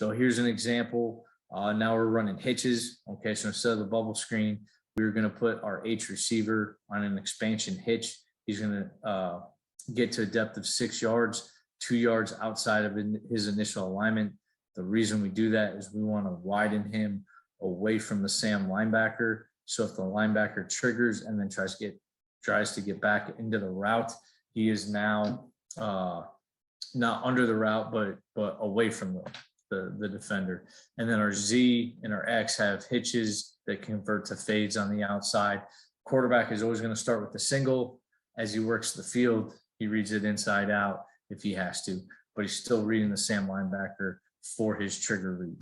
So here's an example. Now we're running hitches. Okay, so instead of the bubble screen, we're going to put our H receiver on an expansion hitch. He's going to get to a depth of 6 yards, 2 yards outside of his initial alignment. The reason we do that is we want to widen him away from the Sam linebacker. So if the linebacker triggers and then tries to get back into the route, he is now not under the route, but away from the defender. And then our Z and our X have hitches that convert to fades on the outside. Quarterback is always going to start with the single. As he works the field, he reads it inside out if he has to, but he's still reading the Sam linebacker for his trigger read.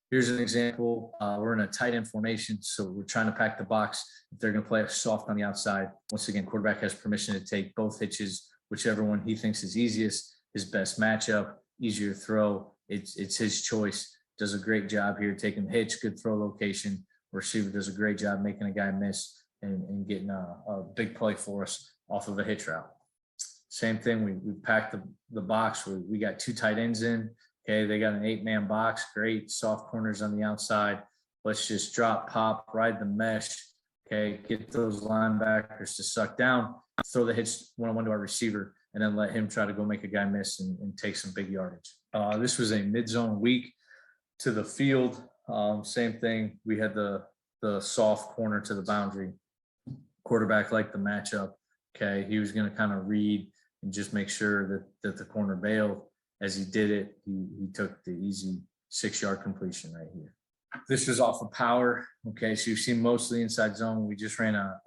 Here's an example. We're in a tight end formation, so we're trying to pack the box. If they're going to play soft on the outside, once again, quarterback has permission to take both hitches, whichever one he thinks is easiest, his best matchup, easier throw. It's his choice. Does a great job here taking the hitch, good throw location. Receiver does a great job making a guy miss and getting a big play for us off of a hitch route. Same thing, we packed the box. We got 2 tight ends in. Okay, they got an 8-man box, great soft corners on the outside. Let's just drop, pop, ride the mesh. Okay, get those linebackers to suck down, throw the hitch one-on-one to our receiver, and then let him try to go make a guy miss and take some big yardage. This was a mid-zone week to the field. Same thing, we had the soft corner to the boundary. Quarterback liked the matchup. Okay, he was going to kind of read and just make sure that the corner bailed. As he did it, he took the easy 6-yard completion right here. This was off of power. Okay, so you've seen most of the inside zone. We just ran a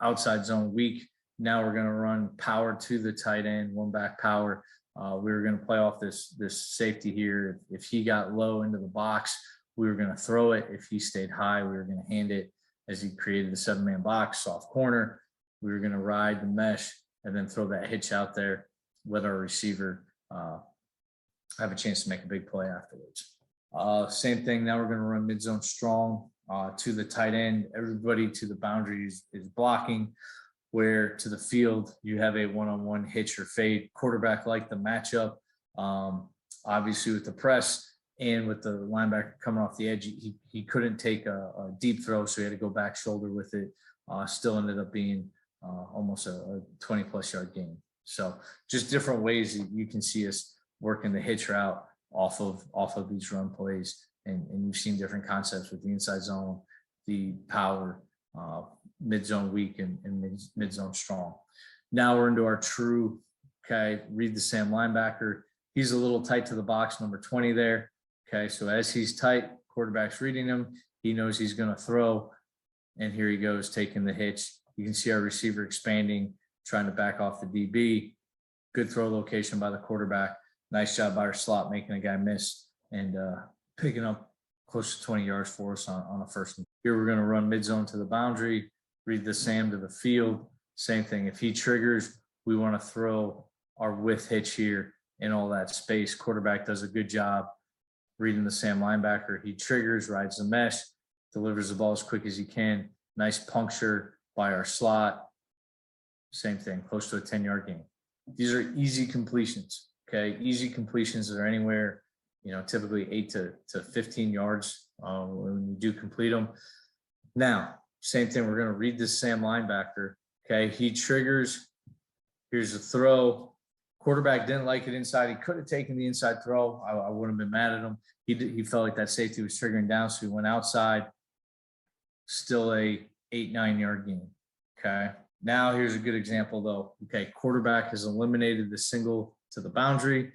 outside zone week. Now we're going to run power to the tight end, one back power. We were going to play off this safety here. If he got low into the box, we were going to throw it. If he stayed high, we were going to hand it. As he created the 7-man box, soft corner, we were going to ride the mesh and then throw that hitch out there, let our receiver have a chance to make a big play afterwards. Same thing. Now we're going to run mid-zone strong to the tight end. Everybody to the boundaries is blocking, where to the field you have a one-on-one hitch or fade. Quarterback liked the matchup. Obviously with the press and with the linebacker coming off the edge, he couldn't take a deep throw, so he had to go back shoulder with it. Still ended up being almost a 20-plus yard gain. So just different ways that you can see us working the hitch route off of these run plays. And you've seen different concepts with the inside zone, the power, mid-zone weak, and mid-zone strong. Now we're into our true, okay, read the Sam linebacker. He's a little tight to the box, number 20 there. Okay, so as he's tight, quarterback's reading him. He knows he's going to throw. And here he goes, taking the hitch. You can see our receiver expanding, trying to back off the DB. Good throw location by the quarterback. Nice job by our slot, making a guy miss and picking up close to 20 yards for us on a first. Here we're going to run mid-zone to the boundary, read the Sam to the field. Same thing. If he triggers, we want to throw our with hitch here in all that space. Quarterback does a good job reading the Sam linebacker. He triggers, rides the mesh, delivers the ball as quick as he can. Nice puncture by our slot. Same thing, close to a 10-yard gain. These are easy completions. Okay, easy completions that are anywhere, typically 8 to 15 yards when you do complete them. Now, same thing, we're going to read this Sam linebacker. Okay, he triggers. Here's a throw. Quarterback didn't like it inside. He could have taken the inside throw. I wouldn't have been mad at him. He felt like that safety was triggering down, so he went outside. Still a 8-9 yard gain. Okay, now here's a good example though. Okay, quarterback has eliminated the single to the boundary.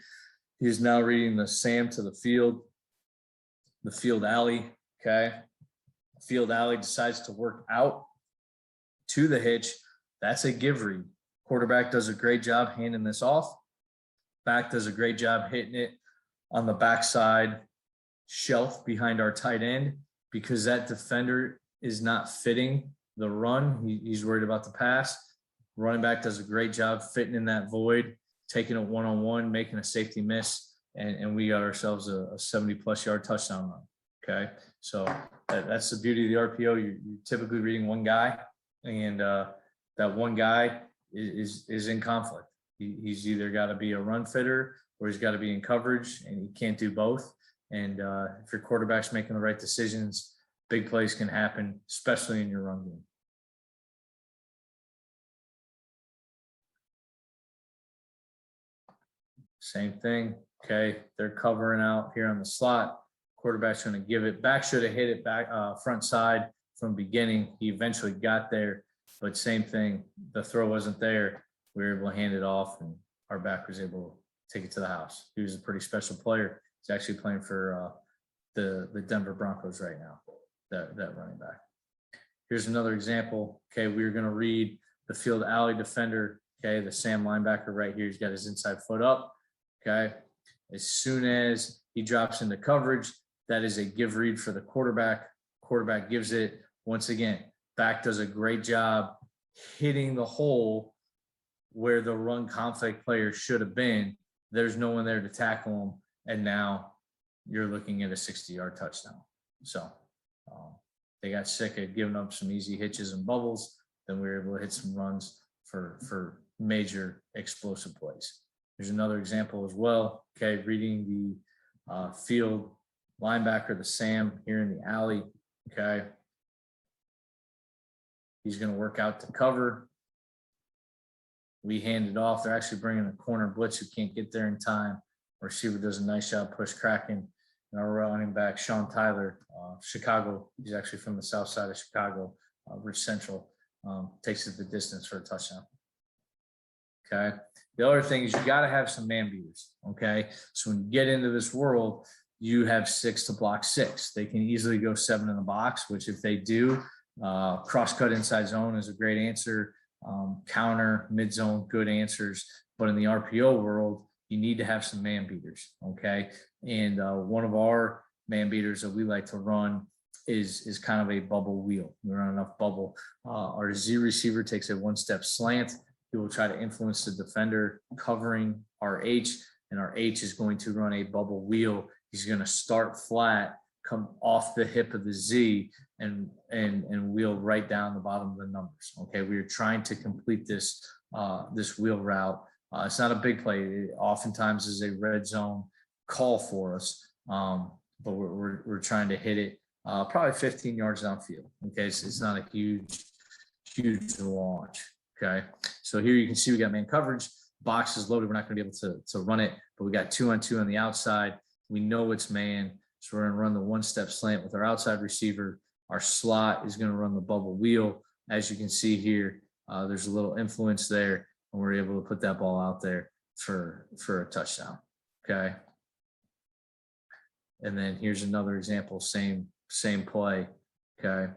He is now reading the Sam to the field alley. Okay, field alley decides to work out to the hitch. That's a give read. Quarterback does a great job handing this off. Back does a great job hitting it on the backside shelf behind our tight end, because that defender is not fitting the run. He's worried about the pass. Running back does a great job fitting in that void, taking it one-on-one, making a safety miss, and we got ourselves a 70-plus yard touchdown run. Okay, so that's the beauty of the RPO. You're typically reading one guy, and that one guy is in conflict. He's either got to be a run fitter or he's got to be in coverage, and he can't do both. And if your quarterback's making the right decisions, big plays can happen, especially in your run game. Same thing. Okay, they're covering out here on the slot. Quarterback's going to give it back. Should have hit it back front side from beginning. He eventually got there, but same thing. The throw wasn't there. We were able to hand it off, and our back was able to take it to the house. He was a pretty special player. He's actually playing for the Denver Broncos right now. That running back. Here's another example. Okay, we're going to read the field alley defender. Okay, the Sam linebacker right here. He's got his inside foot up. Okay, as soon as he drops into coverage, that is a give read for the quarterback. Quarterback gives it. Once again, back does a great job hitting the hole where the run conflict player should have been. There's no one there to tackle him, and now you're looking at a 60-yard touchdown. So they got sick of giving up some easy hitches and bubbles. Then we were able to hit some runs for major explosive plays. There's another example as well. Okay, reading the field linebacker, the Sam here in the alley. Okay, he's going to work out to cover. We hand it off. They're actually bringing a corner blitz who can't get there in time. Receiver does a nice job push cracking. And our running back, Sean Tyler, Chicago. He's actually from the south side of Chicago, Rich Central. Takes it the distance for a touchdown. Okay. The other thing is you got to have some man beaters. Okay. So when you get into this world, you have 6 to block 6. They can easily go 7 in the box, which if they do, cross cut inside zone is a great answer. Counter, mid zone, good answers. But in the RPO world, you need to have some man beaters. Okay. And one of our man beaters that we like to run is kind of a bubble wheel. We run enough bubble. Our Z receiver takes a 1-step slant. He will try to influence the defender covering our H, and our H is going to run a bubble wheel. He's going to start flat, come off the hip of the Z, and wheel right down the bottom of the numbers. Okay, we are trying to complete this this wheel route. It's not a big play. It oftentimes is a red zone call for us, but we're trying to hit it probably 15 yards downfield. Okay, so it's not a huge launch. Okay, so here you can see we got man coverage. Box is loaded. We're not going to be able to run it, but we got 2-on-2 on the outside. We know it's man, so we're going to run the 1-step slant with our outside receiver. Our slot is going to run the bubble wheel. As you can see here, there's a little influence there, and we're able to put that ball out there for a touchdown. Okay, and then here's another example, same play. Okay,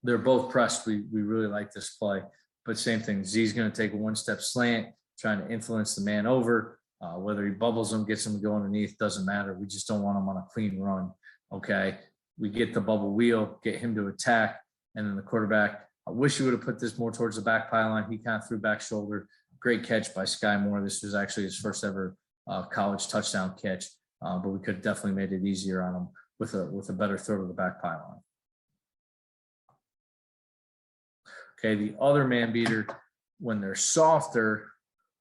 they're both pressed. We really like this play. But same thing, Z's going to take a 1-step slant, trying to influence the man over. Whether he bubbles him, gets him to go underneath, doesn't matter. We just don't want him on a clean run. Okay, we get the bubble wheel, get him to attack, and then the quarterback. I wish he would have put this more towards the back pylon. He kind of threw back shoulder. Great catch by Sky Moore. This was actually his first ever college touchdown catch, but we could have definitely made it easier on him with a better throw to the back pylon. Okay, the other man beater, when they're softer,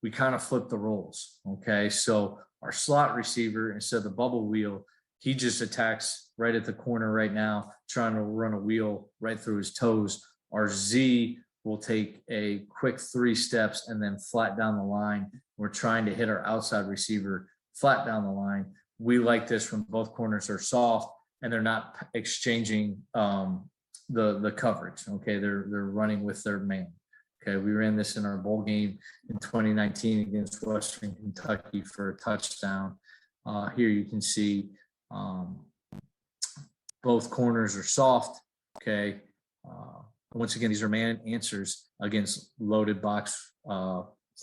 we kind of flip the roles. Okay, so our slot receiver, instead of the bubble wheel, he just attacks right at the corner right now, trying to run a wheel right through his toes. Our Z will take a quick 3 steps and then flat down the line. We're trying to hit our outside receiver flat down the line. We like this when both corners are soft and they're not exchanging the coverage. Okay, they're running with their man. Okay, we ran this in our bowl game in 2019 against Western Kentucky for a touchdown. Here you can see both corners are soft. Okay, once again, these are man answers against loaded box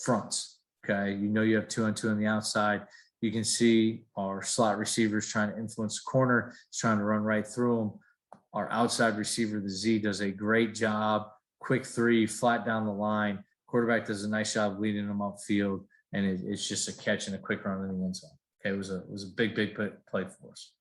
fronts. Okay, you know you have 2-on-2 on the outside. You can see our slot receivers trying to influence the corner. He's trying to run right through them. Our outside receiver, the Z, does a great job. Quick 3, flat down the line. Quarterback does a nice job leading them upfield, and it's just a catch and a quick run in the end zone. Okay, it was a big play for us.